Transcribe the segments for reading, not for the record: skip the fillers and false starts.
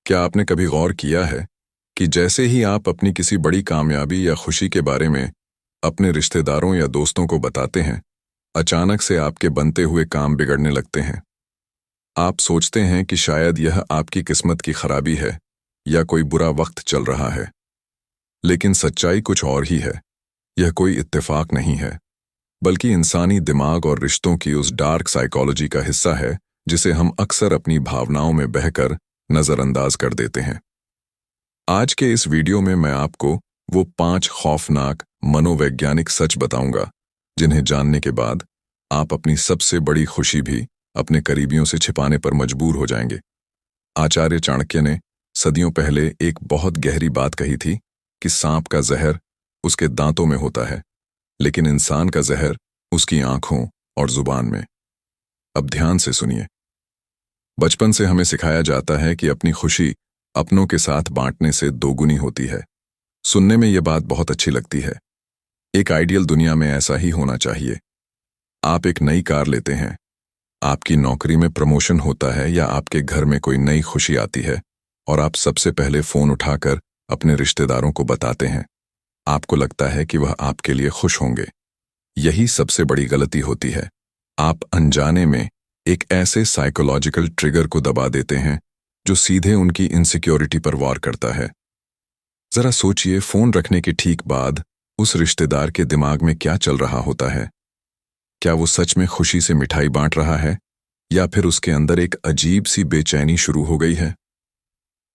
क्या आपने कभी गौर किया है कि जैसे ही आप अपनी किसी बड़ी कामयाबी या खुशी के बारे में अपने रिश्तेदारों या दोस्तों को बताते हैं, अचानक से आपके बनते हुए काम बिगड़ने लगते हैं। आप सोचते हैं कि शायद यह आपकी किस्मत की खराबी है या कोई बुरा वक्त चल रहा है, लेकिन सच्चाई कुछ और ही है। यह कोई इत्तेफाक नहीं है, बल्कि इंसानी दिमाग और रिश्तों की उस डार्क साइकोलॉजी का हिस्सा है जिसे हम अक्सर अपनी भावनाओं में बहकर नजरअंदाज कर देते हैं। आज के इस वीडियो में मैं आपको वो 5 खौफनाक मनोवैज्ञानिक सच बताऊंगा जिन्हें जानने के बाद आप अपनी सबसे बड़ी खुशी भी अपने करीबियों से छिपाने पर मजबूर हो जाएंगे। आचार्य चाणक्य ने सदियों पहले एक बहुत गहरी बात कही थी कि सांप का जहर उसके दांतों में होता है, लेकिन इंसान का जहर उसकी आंखों और जुबान में। अब ध्यान से सुनिए। बचपन से हमें सिखाया जाता है कि अपनी खुशी अपनों के साथ बांटने से दोगुनी होती है। सुनने में यह बात बहुत अच्छी लगती है। एक आइडियल दुनिया में ऐसा ही होना चाहिए। आप एक नई कार लेते हैं, आपकी नौकरी में प्रमोशन होता है या आपके घर में कोई नई खुशी आती है और आप सबसे पहले फोन उठाकर अपने रिश्तेदारों को बताते हैं। आपको लगता है कि वह आपके लिए खुश होंगे। यही सबसे बड़ी गलती होती है। आप अनजाने में एक ऐसे साइकोलॉजिकल ट्रिगर को दबा देते हैं जो सीधे उनकी इनसिक्योरिटी पर वार करता है। जरा सोचिए, फोन रखने के ठीक बाद उस रिश्तेदार के दिमाग में क्या चल रहा होता है। क्या वो सच में खुशी से मिठाई बांट रहा है या फिर उसके अंदर एक अजीब सी बेचैनी शुरू हो गई है?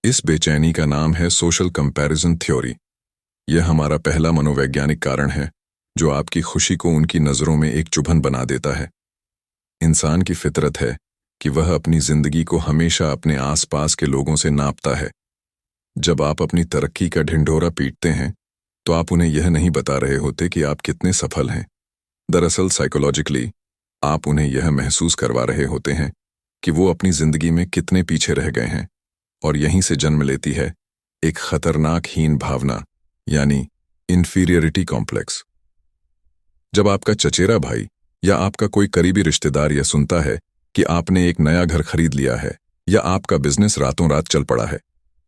इस बेचैनी का नाम है सोशल कंपैरिजन थ्योरी। यह हमारा पहला मनोवैज्ञानिक कारण है जो आपकी खुशी को उनकी नजरों में एक चुभन बना देता है। इंसान की फितरत है कि वह अपनी जिंदगी को हमेशा अपने आसपास के लोगों से नापता है। जब आप अपनी तरक्की का ढिंढोरा पीटते हैं तो आप उन्हें यह नहीं बता रहे होते कि आप कितने सफल हैं। दरअसल साइकोलॉजिकली आप उन्हें यह महसूस करवा रहे होते हैं कि वो अपनी जिंदगी में कितने पीछे रह गए हैं, और यहीं से जन्म लेती है एक खतरनाक हीन भावना, यानी इंफीरियरिटी कॉम्प्लेक्स। जब आपका चचेरा भाई या आपका कोई करीबी रिश्तेदार यह सुनता है कि आपने एक नया घर खरीद लिया है या आपका बिजनेस रातों रात चल पड़ा है,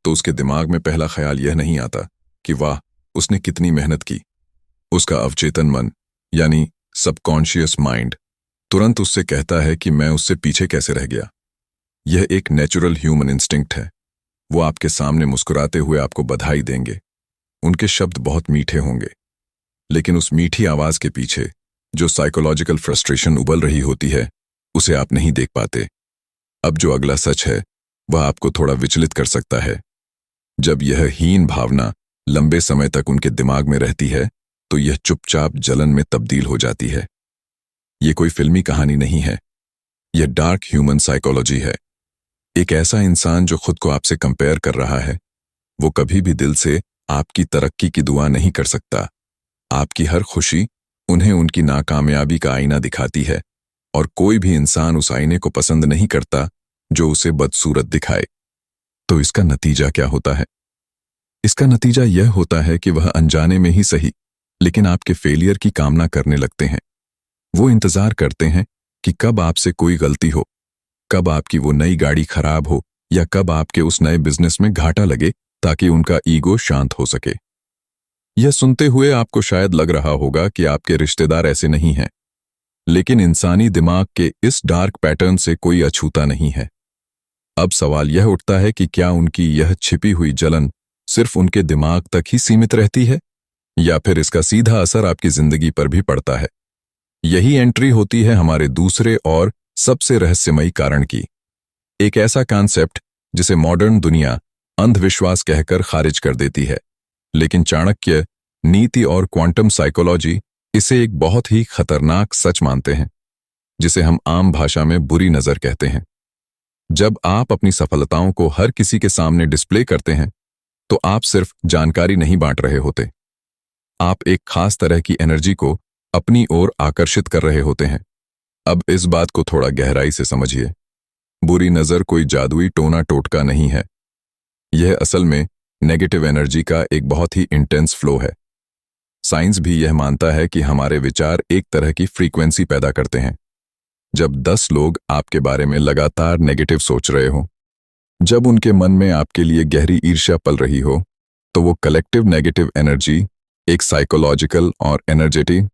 तो उसके दिमाग में पहला ख्याल यह नहीं आता कि वाह, उसने कितनी मेहनत की। उसका अवचेतन मन यानी सबकॉन्शियस माइंड तुरंत उससे कहता है कि मैं उससे पीछे कैसे रह गया। यह एक नेचुरल ह्यूमन इंस्टिंक्ट है। वो आपके सामने मुस्कुराते हुए आपको बधाई देंगे। उनके शब्द बहुत मीठे होंगे, लेकिन उस मीठी आवाज के पीछे जो साइकोलॉजिकल फ्रस्ट्रेशन उबल रही होती है, उसे आप नहीं देख पाते। अब जो अगला सच है वह आपको थोड़ा विचलित कर सकता है। जब यह हीन भावना लंबे समय तक उनके दिमाग में रहती है तो यह चुपचाप जलन में तब्दील हो जाती है। यह कोई फिल्मी कहानी नहीं है, यह डार्क ह्यूमन साइकोलॉजी है। एक ऐसा इंसान जो खुद को आपसे कंपेयर कर रहा है, वो कभी भी दिल से आपकी तरक्की की दुआ नहीं कर सकता। आपकी हर खुशी उन्हें उनकी नाकामयाबी का आईना दिखाती है, और कोई भी इंसान उस आईने को पसंद नहीं करता जो उसे बदसूरत दिखाए। तो इसका नतीजा क्या होता है? इसका नतीजा यह होता है कि वह अनजाने में ही सही, लेकिन आपके फेलियर की कामना करने लगते हैं। वो इंतजार करते हैं कि कब आपसे कोई गलती हो, कब आपकी वो नई गाड़ी खराब हो या कब आपके उस नए बिजनेस में घाटा लगे, ताकि उनका ईगो शांत हो सके। यह सुनते हुए आपको शायद लग रहा होगा कि आपके रिश्तेदार ऐसे नहीं हैं, लेकिन इंसानी दिमाग के इस डार्क पैटर्न से कोई अछूता नहीं है। अब सवाल यह उठता है कि क्या उनकी यह छिपी हुई जलन सिर्फ उनके दिमाग तक ही सीमित रहती है, या फिर इसका सीधा असर आपकी जिंदगी पर भी पड़ता है? यही एंट्री होती है हमारे दूसरे और सबसे रहस्यमयी कारण की। एक ऐसा कॉन्सेप्ट जिसे मॉडर्न दुनिया अंधविश्वास कहकर खारिज कर देती है, लेकिन चाणक्य, नीति और क्वांटम साइकोलॉजी इसे एक बहुत ही खतरनाक सच मानते हैं, जिसे हम आम भाषा में बुरी नजर कहते हैं। जब आप अपनी सफलताओं को हर किसी के सामने डिस्प्ले करते हैं तो आप सिर्फ जानकारी नहीं बांट रहे होते, आप एक खास तरह की एनर्जी को अपनी ओर आकर्षित कर रहे होते हैं। अब इस बात को थोड़ा गहराई से समझिए। बुरी नजर कोई जादुई टोना टोटका नहीं है। यह असल में नेगेटिव एनर्जी का एक बहुत ही इंटेंस फ्लो है। साइंस भी यह मानता है कि हमारे विचार एक तरह की फ्रीक्वेंसी पैदा करते हैं। जब 10 लोग आपके बारे में लगातार नेगेटिव सोच रहे हों, जब उनके मन में आपके लिए गहरी ईर्ष्या पल रही हो, तो वो कलेक्टिव नेगेटिव एनर्जी, एक साइकोलॉजिकल और एनर्जेटिक